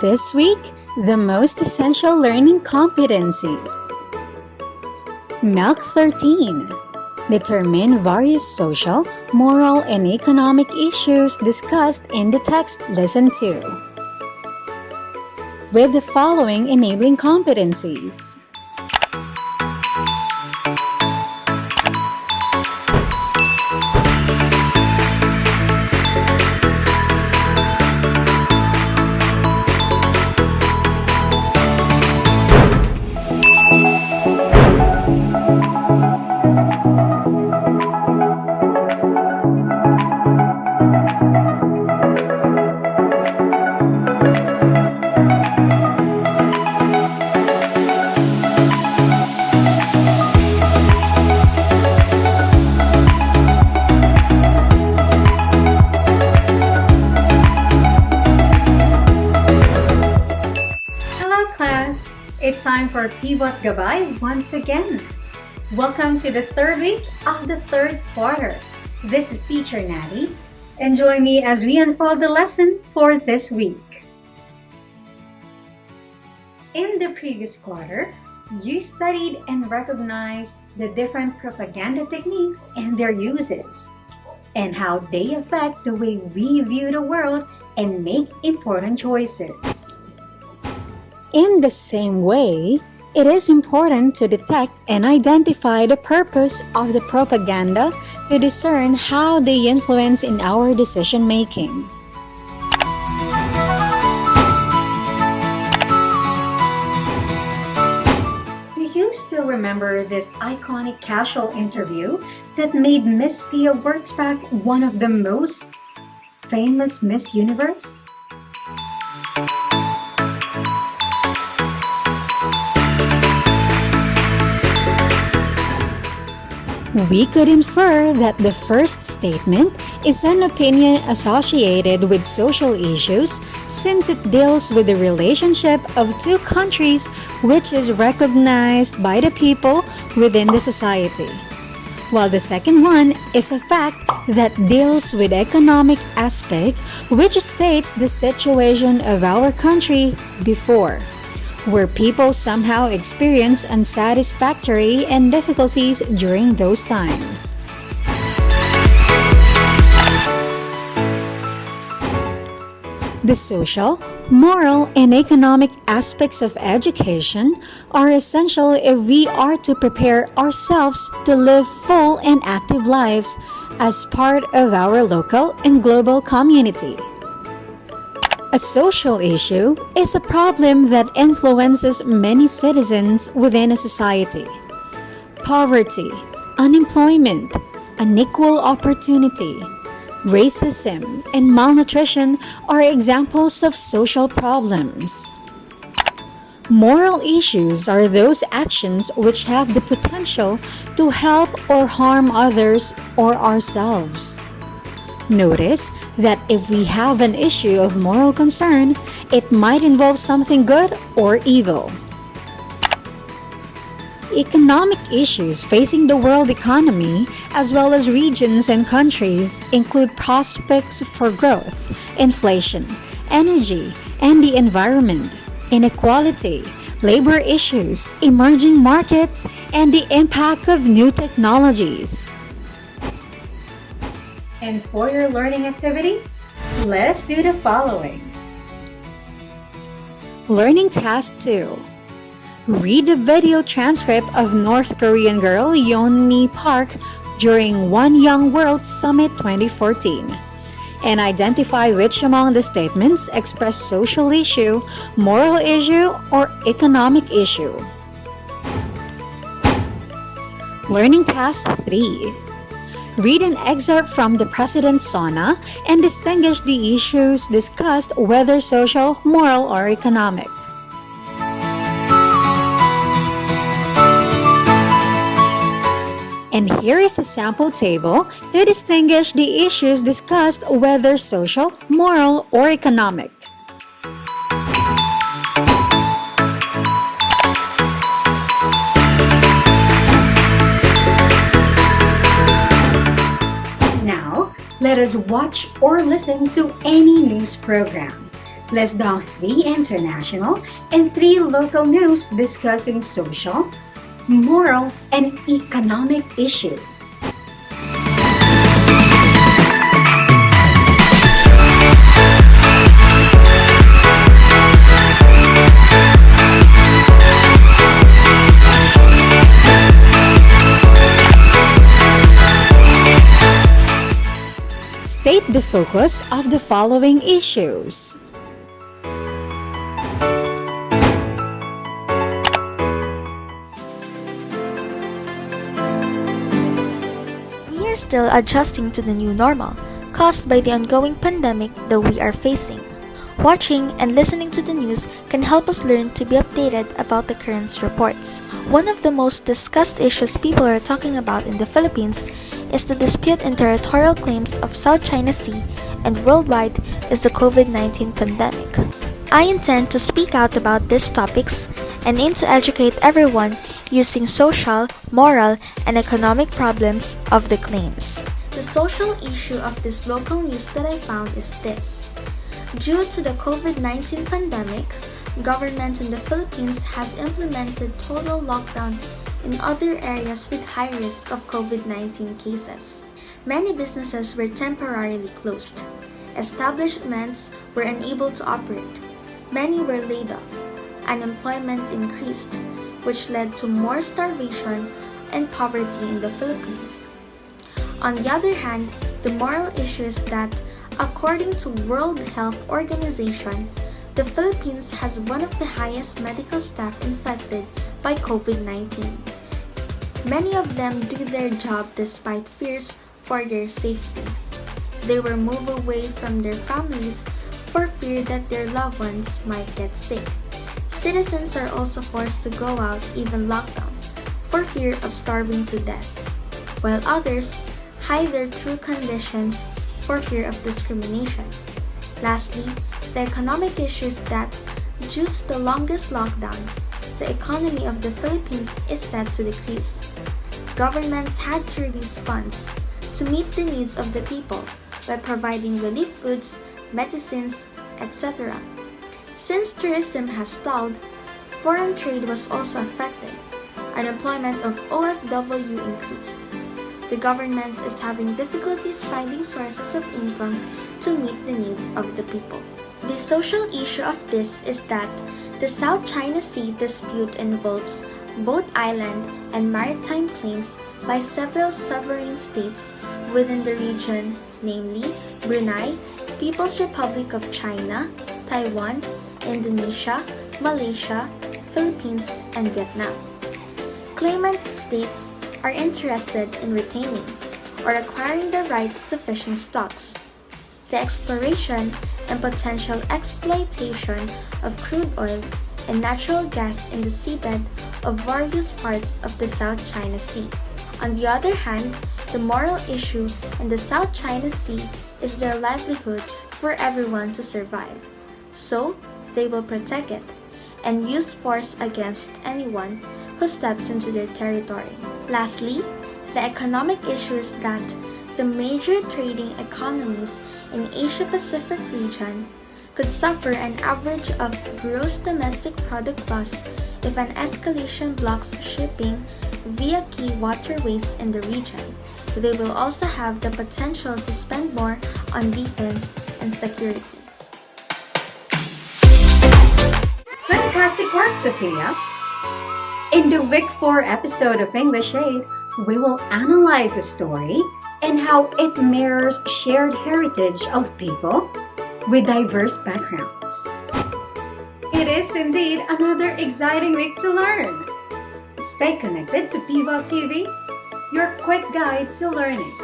this week, the most essential learning competency. Math 13. Determine various social, moral, and economic issues discussed in the text. Listen to. With the following enabling competencies. Class, it's time for Pivot Gabay once again. Welcome to the third week of the third quarter. This is Teacher Natty, and join me as we unfold the lesson for this week. In the previous quarter, you studied and recognized the different propaganda techniques and their uses, and how they affect the way we view the world and make important choices. In the same way, it is important to detect and identify the purpose of the propaganda to discern how they influence in our decision-making. Do you still remember this iconic casual interview that made Miss Pia Wurtzbach one of the most famous Miss Universe? We could infer that the first statement is an opinion associated with social issues since it deals with the relationship of two countries which is recognized by the people within the society. While the second one is a fact that deals with economic aspect which states the situation of our country before, where people somehow experience unsatisfactory and difficulties during those times. The social, moral, and economic aspects of education are essential if we are to prepare ourselves to live full and active lives as part of our local and global community. A social issue is a problem that influences many citizens within a society. Poverty, unemployment, unequal opportunity, racism, and malnutrition are examples of social problems. Moral issues are those actions which have the potential to help or harm others or ourselves. Notice that if we have an issue of moral concern, it might involve something good or evil. Economic issues facing the world economy, as well as regions and countries, include prospects for growth, inflation, energy, and the environment, inequality, labor issues, emerging markets, and the impact of new technologies. And for your learning activity, let's do the following. Learning Task 2. Read the video transcript of North Korean girl Yeonmi Park during One Young World Summit 2014 and identify which among the statements express social issue, moral issue, or economic issue. Learning Task 3. Read an excerpt from the President's Sauna and distinguish the issues discussed, whether social, moral, or economic. And here is a sample table to distinguish the issues discussed, whether social, moral, or economic. Let us watch or listen to any news program. Let's down 3 international and 3 local news discussing social, moral, and economic issues. State the focus of the following issues. We are still adjusting to the new normal, caused by the ongoing pandemic that we are facing. Watching and listening to the news can help us learn to be updated about the current reports. One of the most discussed issues people are talking about in the Philippines is the dispute in territorial claims of South China Sea, and worldwide is the COVID-19 pandemic. I intend to speak out about these topics and aim to educate everyone using social, moral, and economic problems of the claims. The social issue of this local news that I found is this. Due to the COVID-19 pandemic, government in the Philippines has implemented total lockdown in other areas with high risk of COVID-19 cases. Many businesses were temporarily closed. Establishments were unable to operate. Many were laid off. Unemployment increased, which led to more starvation and poverty in the Philippines. On the other hand, the moral issue is that, according to World Health Organization, the Philippines has one of the highest medical staff infected by COVID-19. Many of them do their job despite fears for their safety. They will move away from their families for fear that their loved ones might get sick. Citizens are also forced to go out even lockdown for fear of starving to death, while others hide their true conditions for fear of discrimination. Lastly, the economic issue is that due to the longest lockdown, the economy of the Philippines is set to decrease. Governments had to release funds to meet the needs of the people by providing relief goods, medicines, etc. Since tourism has stalled, foreign trade was also affected. Unemployment of OFW increased. The government is having difficulties finding sources of income to meet the needs of the people. The social issue of this is that the South China Sea dispute involves both island and maritime claims by several sovereign states within the region, namely Brunei, People's Republic of China, Taiwan, Indonesia, Malaysia, Philippines, and Vietnam. Claimant states are interested in retaining or acquiring the rights to fishing stocks, the exploration and potential exploitation of crude oil and natural gas in the seabed of various parts of the South China Sea. On the other hand, the moral issue in the South China Sea is their livelihood for everyone to survive. So, they will protect it and use force against anyone who steps into their territory. Lastly, the economic issue is that the major trading economies in Asia-Pacific region could suffer an average of gross domestic product loss if an escalation blocks shipping via key waterways in the region. They will also have the potential to spend more on defense and security. Fantastic work, Sophia! In the Week 4 episode of English Aid, we will analyze a story and how it mirrors shared heritage of people with diverse backgrounds. It is indeed another exciting week to learn. Stay connected to Pivot TV, your quick guide to learning.